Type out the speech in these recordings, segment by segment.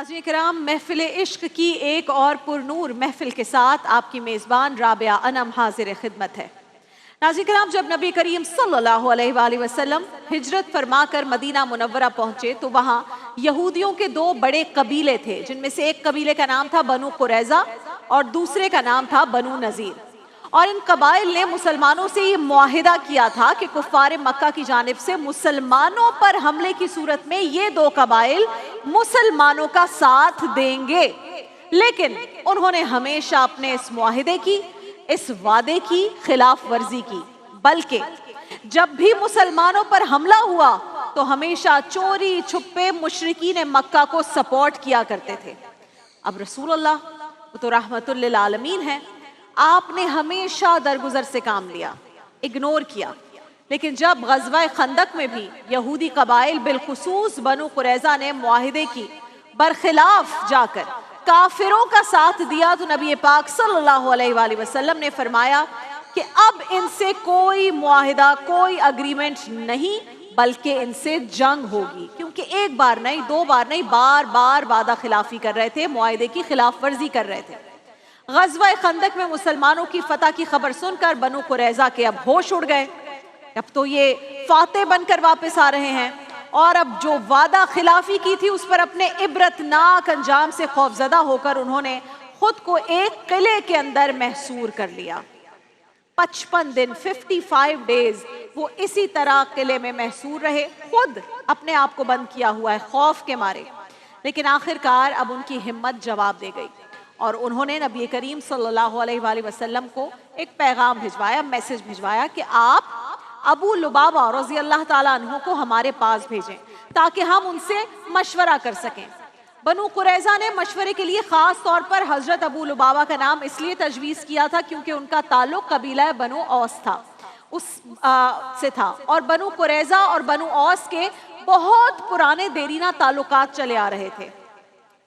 नाज़रीन किराम, महफिल इश्क की एक और पुरनूर महफिल के साथ आपकी मेज़बान राबिया अनम हाजिर खिदमत है। नाज़रीन किराम, जब नबी करीम सल्लल्लाहु अलैहि वसल्लम हिजरत फरमाकर मदीना मुनव्वरा पहुंचे तो वहाँ यहूदियों के दो बड़े कबीले थे, जिनमें से एक कबीले का नाम था बनु कुरैज़ा और दूसरे का नाम था बनु नज़ीर। और इन कबाइल ने मुसलमानों से ये मुआहिदा किया था कि कुफ़ार मक्का की जानिब से मुसलमानों पर हमले की सूरत में ये दो कबाइल मुसलमानों का साथ देंगे। लेकिन उन्होंने हमेशा अपने इस मुआहिदे की, इस वादे की खिलाफ वर्जी की, बल्कि जब भी मुसलमानों पर हमला हुआ तो हमेशा चोरी छुपे मुशरिकीन मक्का को सपोर्ट किया करते थे। अब रसूलुल्लाह वो तो रहमतुल लिल आलमीन है, आपने हमेशा दरगुजर से काम लिया, इग्नोर किया। लेकिन जब ग़ज़वा खंदक में भी यहूदी कबाइल बिलखुसूस बनु कुरैज़ा ने मुआहिदे की बरखिलाफ जाकर काफिरों का साथ दिया तो नबी पाक सल्लल्लाहु अलैहि वसल्लम ने फरमाया कि अब इनसे कोई मुआहिदा, कोई अग्रीमेंट नहीं, बल्कि इनसे जंग होगी। क्योंकि एक बार नहीं, दो बार नहीं, बार बार वादा खिलाफी कर रहे थे, मुआहिदे की खिलाफ वर्जी कर रहे थे। ग़ज़वा खंदक में मुसलमानों की फतह की खबर सुनकर बनु कुरैज़ा के अब होश उड़ गए। अब तो ये फातेह बनकर वापस आ रहे हैं और अब जो वादा खिलाफी की थी उस पर अपने इबरतनाक अंजाम से खौफजदा होकर उन्होंने खुद को एक किले के अंदर महसूर कर लिया। 55 दिन 55 डेज वो इसी तरह किले में महसूर रहे, खुद अपने आप को बंद किया हुआ है खौफ के मारे। लेकिन आखिरकार अब उनकी हिम्मत जवाब दे गई और उन्होंने नबी करीम सल्लल्लाहु अलैहि वसल्लम को एक पैगाम भिजवाया, मैसेज भिजवाया कि आप अबू लुबाबा रज़ी अल्लाह ताला अन्हु को हमारे पास भेजें ताकि हम उनसे मशवरा कर सकें। बनु कुरैज़ा ने मशवरे के लिए ख़ास तौर पर हज़रत अबू लुबाबा का नाम इसलिए तजवीज़ किया था क्योंकि उनका ताल्लुक़ कबीला बनु औस था, से था। और बनु कुरैज़ा और बनु औस के बहुत पुराने देरीना ताल्लुकात चले आ रहे थे।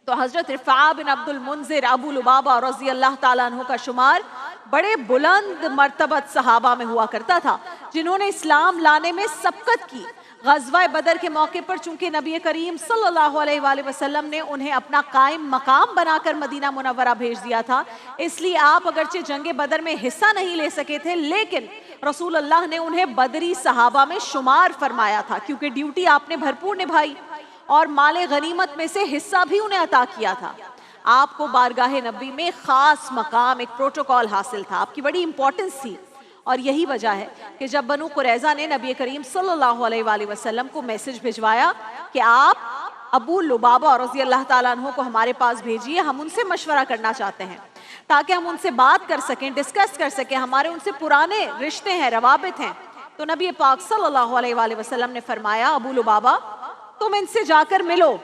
तो हज़रत रिफ़ा बिन अब्दुल मुंज़िर अबू लुबाबा रज़ी अल्लाह ताला अन्हु का शुमार बड़े बुलंद मर्तबत सहाबा में हुआ करता था, जिन्होंने इस्लाम लाने में सबकत की। ग़ज़वा बदर के मौके पर चूंकि नबी करीम सल्लल्लाहु अलैहि वसल्लम ने उन्हें अपना कायम मकाम बनाकर मदीना मुनव्वरा भेज दिया था, इसलिए आप अगरचे जंगे बदर में हिस्सा नहीं ले सके थे, लेकिन रसूल अल्लाह ने उन्हें बदरी सहाबा में शुमार फरमाया था क्योंकि ड्यूटी आपने भरपूर निभाई और माले गनीमत में से हिस्सा भी उन्हें अता किया था। आपको बारगाह नबी में खास मकाम, एक प्रोटोकॉल हासिल था, आपकी बड़ी इंपॉर्टेंस थी। और यही वजह है कि जब बनु कुरैज़ा ने नबी करीम सल्लल्लाहु अलैहि वसल्लम को मैसेज भिजवाया कि आप अबू लुबाबा रज़ी अल्लाह ताला अन्हु को हमारे पास भेजिए, हम उनसे मशवरा करना चाहते हैं ताकि हम उनसे बात कर सकें, डिस्कस कर सकें, हमारे उनसे पुराने रिश्ते हैं, रवाबित हैं। तो नबी पाक सल्लल्लाहु अलैहि वसल्लम ने फरमाया, अबू लुबाबा तुम इनसे जाकर मिलो,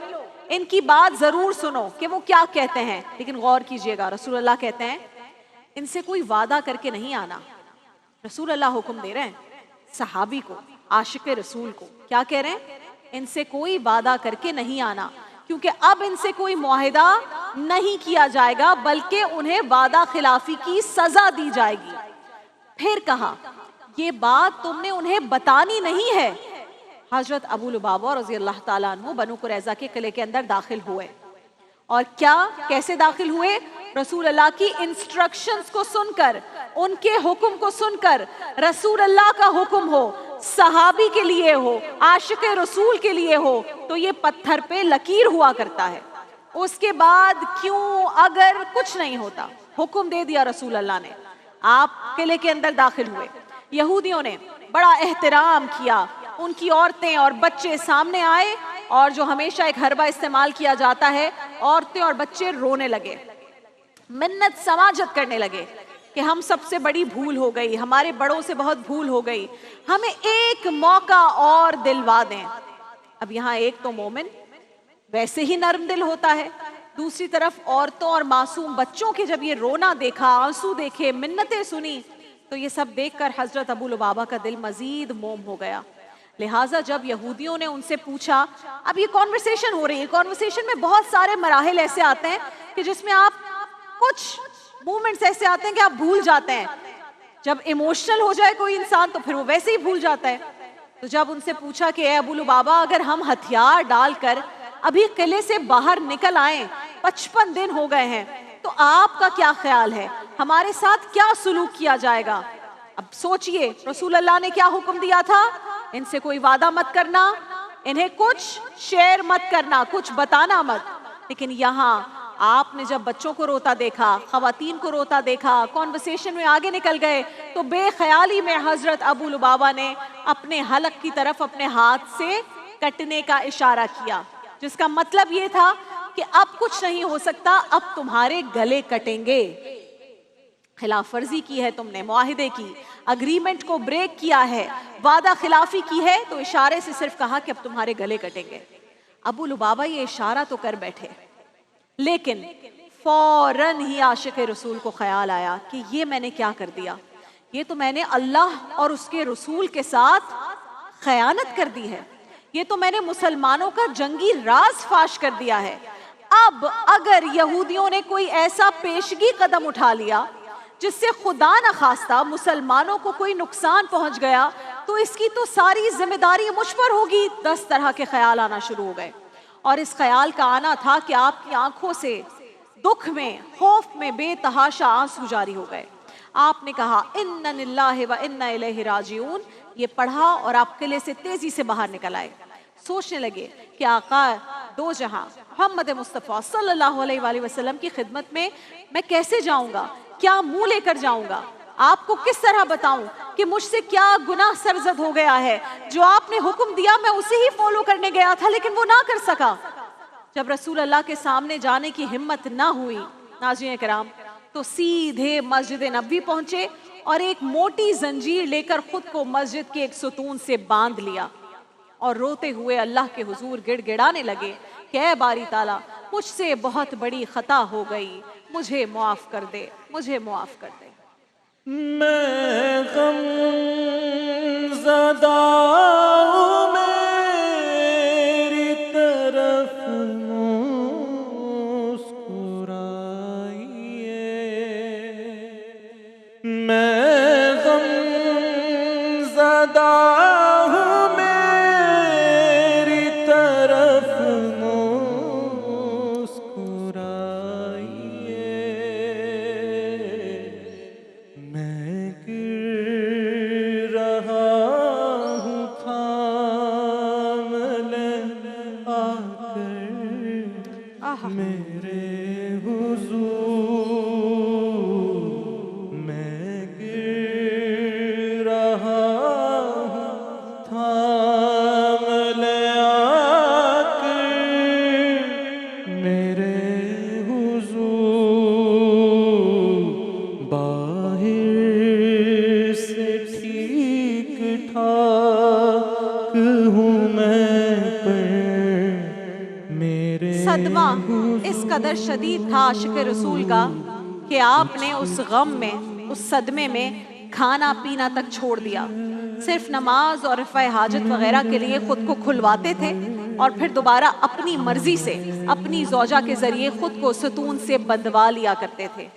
इनकी बात जरूर सुनो कि वो क्या कहते हैं। लेकिन गौर कीजिएगा, रसूलुल्लाह कहते हैं इनसे कोई वादा करके नहीं आना। रसूलुल्लाह हुक्म दे रहे हैं सहाबी को, आशिक रसूल को, क्या कह रहे हैं? इनसे कोई वादा करके नहीं आना, क्योंकि अब इनसे कोई मुआहिदा नहीं किया जाएगा बल्कि उन्हें वादा खिलाफी की सजा दी जाएगी। फिर कहा ये बात तुमने उन्हें बतानी नहीं है। हजरत अबू लुबाबा रज़ी अल्लाह ताला अन्हु बनु कुरैज़ा के किले के अंदर दाखिल हुए और क्या, कैसे दाखिल हुए? रसूल अल्लाह की इंस्ट्रक्शंस को सुनकर, उनके हुक्म को सुनकर। रसूल अल्लाह का हुक्म हो, सहाबी के लिए हो, आशिक रसूल के लिए हो, तो ये पत्थर पे लकीर हुआ करता है। उसके बाद क्यों, अगर कुछ नहीं होता, हुक्म दे दिया रसूल अल्लाह ने, आप किले के अंदर दाखिल हुए। यहूदियों ने बड़ा एहतराम किया, उनकी औरतें और बच्चे सामने आए और जो हमेशा एक हरबा इस्तेमाल किया जाता है, औरतें और बच्चे रोने लगे, मिन्नत समाजत करने लगे कि हम सबसे बड़ी भूल हो गई, हमारे बड़ों से बहुत भूल हो गई, हमें एक मौका और दिलवा दें। अब यहाँ एक तो मोमिन वैसे ही नर्म दिल होता है, दूसरी तरफ औरतों और मासूम बच्चों के जब ये रोना देखा, आंसू देखे, मिन्नतें सुनी, तो ये सब देखकर हजरत अबू लुबाबा का दिल मजीद मोम हो गया। लिहाजा जब यहूदियों ने उनसे पूछा, अब ये कॉन्वर्सेशन हो रही है, कॉन्वर्सेशन में बहुत सारे मराहिल ऐसे आते हैं कि जिसमें आप कुछ मूवमेंट्स ऐसे आते हैं कि आप भूल जाते हैं। जब इमोशनल हो जाए कोई इंसान तो फिर वो वैसे ही भूल जाता है। तो जब उनसे पूछा कि ए अबू लुबाबा, अगर हम हथियार डालकर ابھی قلعے سے باہر نکل آئے، 55 دن ہو گئے ہیں، تو آپ کا کیا خیال ہے ہمارے ساتھ کیا سلوک کیا جائے گا؟ اب سوچئے رسول اللہ نے کیا حکم دیا تھا؟ ان سے کوئی وعدہ مت کرنا، انہیں کچھ شیئر مت کرنا، کچھ بتانا مت. لیکن یہاں آپ نے جب بچوں کو روتا دیکھا، خواتین کو روتا دیکھا، کانورسیشن میں آگے نکل گئے، تو بے خیالی میں حضرت ابو لبابہ نے اپنے حلق کی طرف اپنے ہاتھ سے کٹنے کا اشارہ کیا، جس کا مطلب یہ تھا کہ اب کچھ نہیں ہو سکتا، اب تمہارے گلے کٹیں گے. خلاف ورزی کی ہے تم نے، معاہدے کی، اگریمنٹ کو بریک کیا ہے، وعدہ خلافی کی ہے، تو اشارے سے صرف کہا کہ اب تمہارے گلے کٹیں گے. ابو لبابہ یہ اشارہ تو کر بیٹھے، لیکن فوراً ہی عاشق رسول کو خیال آیا کہ یہ میں نے کیا کر دیا، یہ تو میں نے اللہ اور اس کے رسول کے ساتھ خیانت کر دی ہے، یہ تو میں نے مسلمانوں کا جنگی راز فاش کر دیا ہے. اب اگر یہودیوں نے کوئی ایسا پیشگی قدم اٹھا لیا جس سے خدا نخواستہ مسلمانوں کو کوئی نقصان پہنچ گیا، تو اس کی تو ساری ذمہ داری مجھ پر ہوگی. 10 طرح کے خیال آنا شروع ہو گئے، اور اس خیال کا آنا تھا کہ آپ کی آنکھوں سے دکھ میں، خوف میں بے تحاشا آنسو جاری ہو گئے. آپ نے کہا اِنَّ لِلَّهِ وَإِنَّ إِلَيْهِ راجعون، یہ پڑھا اور آپ قلعے سے تیزی سے باہر نکل آئے. سوچنے لگے کہ آقا دو جہاں محمد مصطفیٰ صلی اللہ علیہ وآلہ وسلم کی خدمت میں میں کیسے جاؤں گا، کیا منہ لے کر جاؤں گا، آپ کو کس طرح بتاؤں کہ مجھ سے کیا گناہ سرزد ہو گیا ہے، جو آپ نے حکم دیا میں اسے ہی فالو کرنے گیا تھا لیکن وہ نہ کر سکا. جب رسول اللہ کے سامنے جانے کی ہمت نہ ہوئی ناظرین کرام، تو سیدھے مسجد نبوی پہنچے اور ایک موٹی زنجیر لے کر خود کو مسجد کے ایک ستون سے باندھ لیا اور روتے ہوئے اللہ کے حضور گڑ گڑانے لگے کہ اے باری تعالیٰ، مجھ سے بہت بڑی خطا ہو گئی، مجھے معاف کر دے، مجھے معاف کر دے. میں غم زدہ ہوں، میری طرف مسکرائیے. میں غم زدہ ہوں، میری طرف مسکرائیے. میں گر رہا ہوں، تھام لیں آ کر میرے حضور. میں گر رہا ہوں، تھام لیں آ کر میرے حضور. باہر سے ٹھیک ٹھاک ہوں میں، پر میرے صدمہ اس قدر شدید تھا عاشق رسول کا کہ آپ نے اس غم میں، اس صدمے میں کھانا پینا تک چھوڑ دیا. صرف نماز اور رفع حاجت وغیرہ کے لیے خود کو کھلواتے تھے اور پھر دوبارہ اپنی مرضی سے اپنی زوجہ کے ذریعے خود کو ستون سے بندوا لیا کرتے تھے.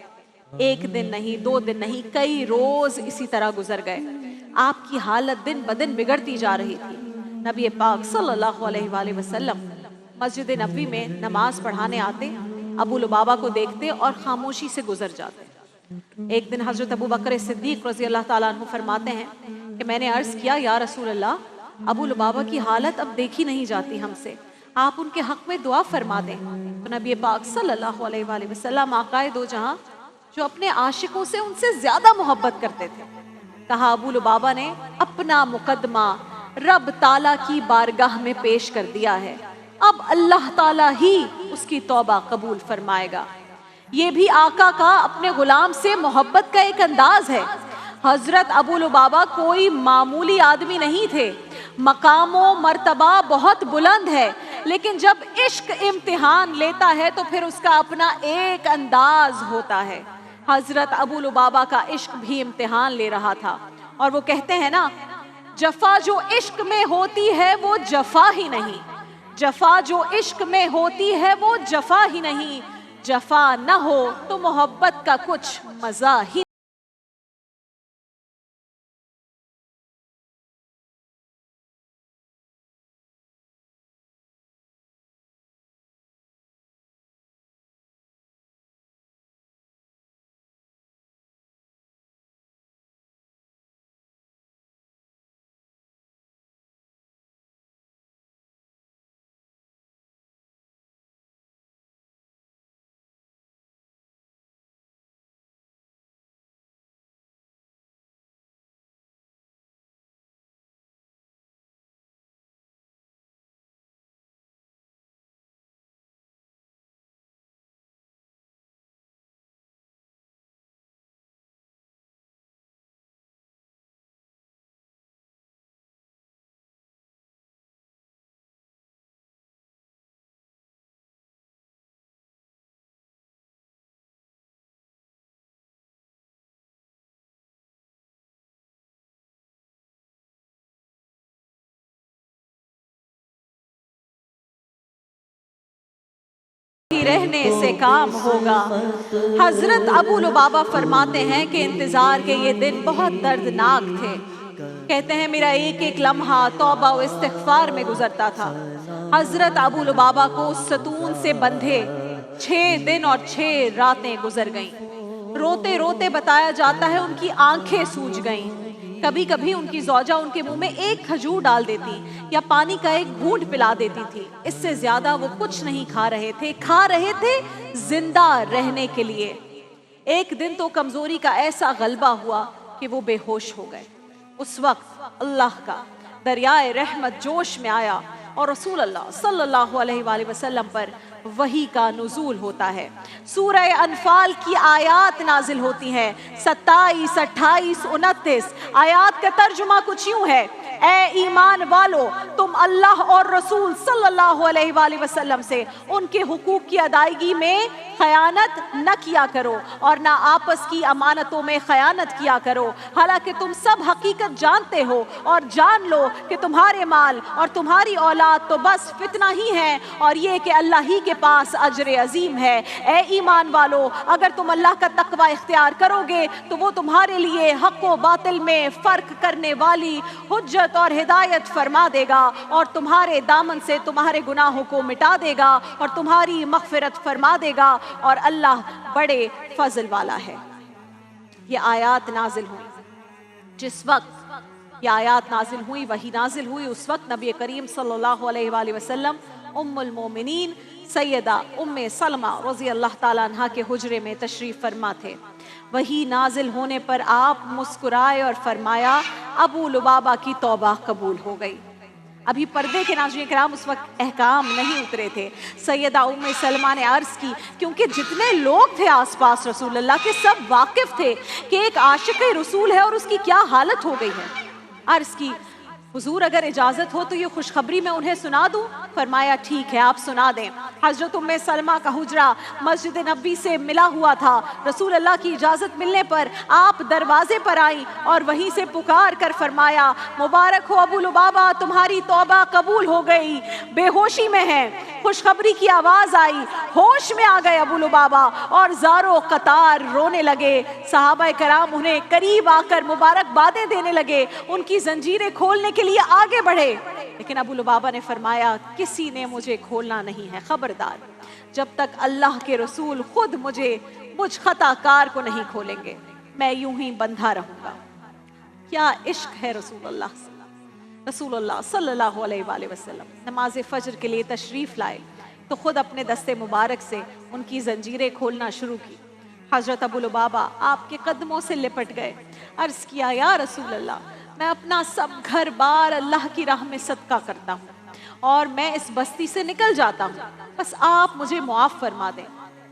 ایک دن نہیں، 2 دن نہیں، کئی روز اسی طرح گزر گئے. آپ کی حالت دن بدن بگڑتی جا رہی تھی. نبی پاک صلی اللہ علیہ وآلہ وسلم مسجد نبوی میں نماز پڑھانے آتے، ابو لبابہ کو دیکھتے اور خاموشی سے گزر جاتے. ایک دن حضرت ابو بکر صدیق رضی اللہ تعالیٰ عنہ فرماتے ہیں کہ میں نے عرض کیا یا رسول اللہ، ابو لبابہ کی حالت اب دیکھی نہیں جاتی ہم سے، آپ ان کے حق میں دعا فرما دیں. تو نبی پاک صلی اللہ علیہ وآلہ وسلم آقائے دو جہاں جو اپنے عاشقوں سے ان سے زیادہ محبت کرتے تھے، کہا ابو لبابہ نے اپنا مقدمہ رب تعالیٰ کی بارگاہ میں پیش کر دیا ہے، اب اللہ تعالیٰ ہی اس کی توبہ قبول فرمائے گا. یہ بھی آقا کا اپنے غلام سے محبت کا ایک انداز ہے. حضرت ابو لبابہ کوئی معمولی آدمی نہیں تھے، مقام و مرتبہ بہت بلند ہے، لیکن جب عشق امتحان لیتا ہے تو پھر اس کا اپنا ایک انداز ہوتا ہے. حضرت ابو لبابہ کا عشق بھی امتحان لے رہا تھا، اور وہ کہتے ہیں نا، جفا جو عشق میں ہوتی ہے وہ جفا ہی نہیں، جفا جو عشق میں ہوتی ہے وہ جفا ہی نہیں، جفا نہ ہو تو محبت کا کچھ مزہ ہی रहने से काम होगा। हजरत अबू लुबाबा फरमाते हैं कि इंतजार के ये दिन बहुत दर्दनाक थे। कहते हैं मेरा एक एक लम्हा तौबा व इस्तिग़फ़ार में गुजरता था। हजरत अबू लुबाबा को सतून से बंधे 6 दिन और 6 रातें गुजर गईं। रोते रोते बताया जाता है उनकी आंखें सूज गईं। कभी कभी उनकी ज़ौजा उनके मुंह में एक खजूर डाल देती या पानी का एक घूंट पिला देती थी। इससे ज्यादा वो कुछ नहीं खा रहे थे जिंदा रहने के लिए। एक दिन तो कमजोरी का ऐसा गलबा हुआ कि वो बेहोश हो गए। उस वक्त अल्लाह का दरियाए रहमत जोश में आया और रसूल अल्लाह सल्लल्लाहु अलैहि वसल्लम पर वही का नुज़ूल होता है। सूरह अनफाल की आयात नाजिल होती हैं 27, 28, 29। आयात का तर्जुमा कुछ यूं है, ए ईमान वालो तुम अल्लाह और रसूल सल्लल्लाहु अलैहि वसल्लम से उनके हुकूक की अदायगी में खयानत न किया करो और ना आपस की अमानतों में खयानत किया करो। हालांकि तुम सब हकीकत जानते हो और जान लो कि तुम्हारे माल और तुम्हारी औलाद तो बस फितना ही है और ये कि अल्लाह ही के पास अजर अजीम है। ए ईमान वालो अगर तुम अल्लाह का तकवा इख्तियार करोगे तो वो तुम्हारे लिए हक व बातिल में फर्क करने वाली हुज्जत और हिदायत फरमा देगा और तुम्हारे दामन से तुम्हारे गुनाहों को मिटा देगा और तुम्हारी मग़फ़िरत फरमा देगा और अल्लाह बड़े फजल वाला है। ये आयात नाजिल हुई जिस वक्त ये आयात नाजिल हुई, वही नाजिल हुई उस वक्त नबी करीम सल्लल्लाहु अलैहि वसल्लम उम्मुल मोमिनीन सैयदा उम्मे सलमा रज़ी अल्लाह ताला अन्हा के हुजरे में तशरीफ़ फरमा थे। वही नाजिल होने पर आप मुस्कुराए और फरमाया अबू लुबाबा की तौबा कबूल हो गई। अभी पर्दे के नाज़रीन किराम उस वक्त अहकाम नहीं उतरे थे। सैयदा उम्मे सलमा ने अर्ज़ की, क्योंकि जितने लोग थे आसपास रसूल अल्लाह के सब वाकिफ़ थे कि एक आशिक़ रसूल है और उसकी क्या हालत हो गई है। अर्ज़ की, हुजूर अगर इजाज़त हो तो ये खुशखबरी मैं उन्हें सुना दूँ? फरमाया ठीक है आप सुना दें। हज़रत उम्मे सलमा का हुजरा मस्जिद नबी से मिला हुआ था। रसूल अल्लाह की इजाज़त मिलने पर आप दरवाजे पर आई और वहीं से पुकार कर फरमाया मुबारक हो अबू लुबाबा तुम्हारी तौबा कबूल हो गई। बेहोशी में है, खुशखबरी की आवाज़ आई, होश में आ गए अबू लुबाबा और ज़ारो कतार रोने लगे। सहाबा कराम उन्हें करीब आकर मुबारकबादें देने लगे, उनकी जंजीरें खोलने के लिए आगे बढ़े, लेकिन अबू लुबाबा ने फरमाया किसी ने मुझे खोलना नहीं है, खबरदार जब तक अल्लाह के रसूल खुद मुझ खताकार को नहीं खोलेंगे मैं यूं ही बंधा रहूंगा। क्या इश्क है रसूलुल्लाह सल्लल्लाहु अलैहि वसल्लम। नमाज फजर के लिए तशरीफ लाए तो खुद अपने दस्ते मुबारक से उनकी जंजीरें खोलना शुरू की। हजरत अबू लुबाबा आपके कदमों से लिपट गए। अर्ज किया या रसूल अल्लाह मैं अपना सब घर बार अल्लाह की राह में सदका करता हूँ और मैं इस बस्ती से निकल जाता हूँ, बस आप मुझे मुआफ़ फरमा दें।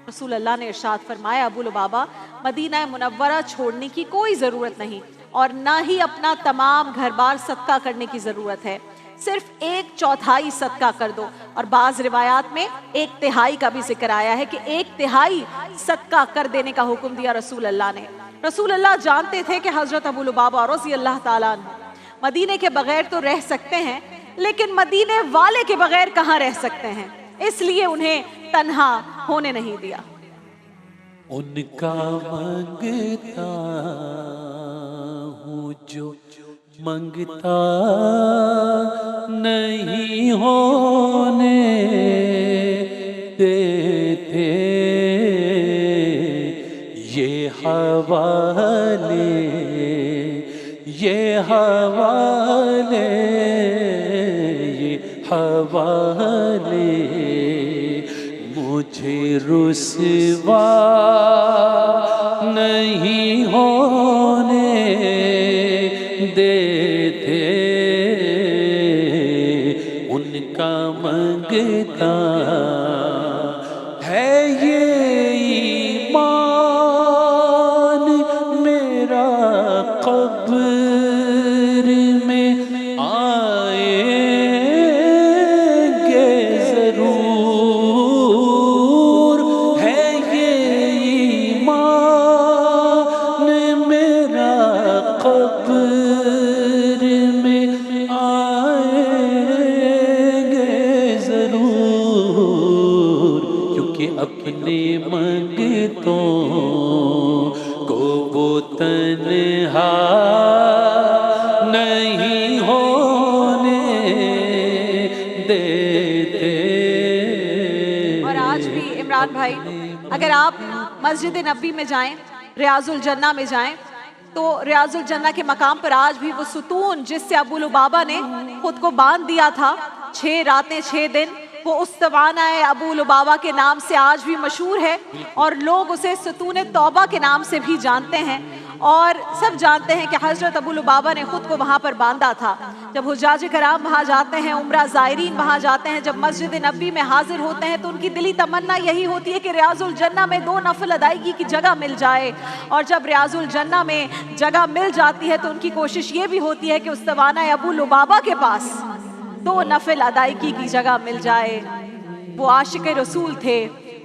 रसूल अल्लाह ने इरशाद फरमाया अबू लुबाबा मदीना मुनव्वरा छोड़ने की कोई ज़रूरत नहीं और ना ही अपना तमाम घर बार सदका करने की ज़रूरत है, सिर्फ 1/4 सदका कर दो। और बाज़ रिवायात में 1/3 का भी जिक्र आया है कि 1/3 सदका कर देने का हुक्म दिया रसूल अल्लाह ने। रसूल अल्लाह जानते थे कि हज़रत अबू लुबाबा रज़ी अल्लाह ताला अन्हु मदीने के बगैर तो रह सकते हैं लेकिन मदीने वाले के बगैर कहाँ रह सकते हैं, इसलिए उन्हें तन्हा होने नहीं दिया। उनका मंगता हूँ जो मंगता नहीं होने देते, ये हवाले ये हवाले मुझे रुसवा नहीं होने देते। उनका मंगता है ये ईमान मेरा कब्र में आएंगे जरूर, है ये ईमान मेरा कब्र में आएंगे जरूर। देते। اور آج بھی عمران بھائی اگر آپ مسجد نبوی میں جائیں، ریاض الجنہ میں جائیں، تو ریاض الجنہ کے مقام پر آج بھی وہ ستون جس سے ابو لبابہ نے خود کو باندھ دیا تھا 6 راتیں 6 دن، وہ استوانہ ابو لبابہ کے نام سے آج بھی مشہور ہے، اور لوگ اسے ستون توبہ کے نام سے بھی جانتے ہیں، اور سب جانتے ہیں کہ حضرت ابو لبابہ نے خود کو وہاں پر باندھا تھا۔ جب حجاج کرام وہاں جاتے ہیں، عمرہ زائرین وہاں جاتے ہیں، جب مسجد نبوی میں حاضر ہوتے ہیں تو ان کی دلی تمنا یہی ہوتی ہے کہ ریاض الجنہ میں 2 نفل ادائیگی کی جگہ مل جائے، اور جب ریاض الجنہ میں جگہ مل جاتی ہے تو ان کی کوشش یہ بھی ہوتی ہے کہ استوانہ ابو لبابہ کے پاس 2 نفل ادائیگی کی جگہ مل جائے۔ وہ عاشق رسول تھے،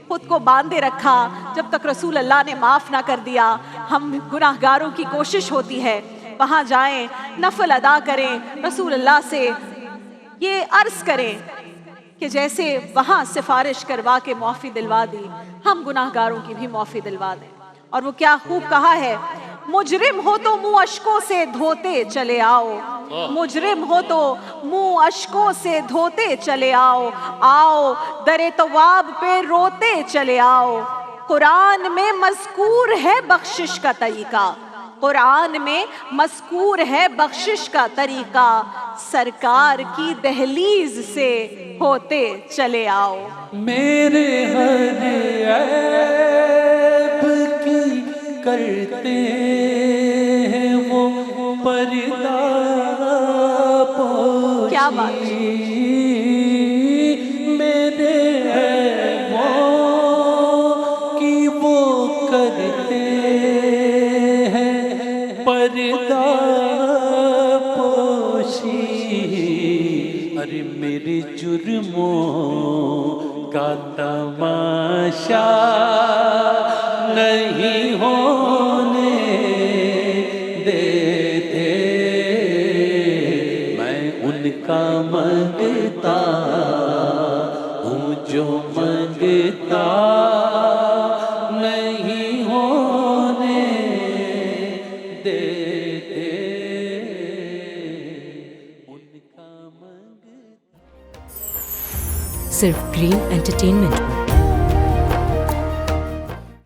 خود کو باندھے رکھا جب تک رسول اللہ نے معاف نہ کر دیا۔ ہم گناہ گاروں کی کوشش ہوتی ہے وہاں جائیں، نفل ادا کریں، رسول اللہ سے یہ عرض کریں کہ جیسے وہاں سفارش کروا کے معافی دلوا دی، ہم گناہ گاروں کی بھی معافی دلوا دیں۔ اور وہ کیا خوب کہا ہے، مجرم ہو تو منہ اشکوں سے دھوتے چلے آؤ، مجرم ہو تو منہ اشکوں سے دھوتے چلے آؤ، آؤ در تواب پہ روتے چلے آؤ۔ قرآن میں مذکور ہے بخشش کا طریقہ، قرآن میں مذکور ہے بخشش کا طریقہ، سرکار کی دہلیز سے ہوتے چلے آؤ۔ میرے ہر عیب کی کرتے ہیں وہ پردہ پوشی، کیا بات ہے، میرے عیبوں کی وہ کرتے ہیں پردہ پوشی، ارے میرے جرموں کا تماشا نہیں ہونے دیتے، میں ان کا منگتا ہوں جو منگتا نہیں ہونے دیتے، ان کا منگتا۔ صرف گرین انٹرٹینمنٹ میں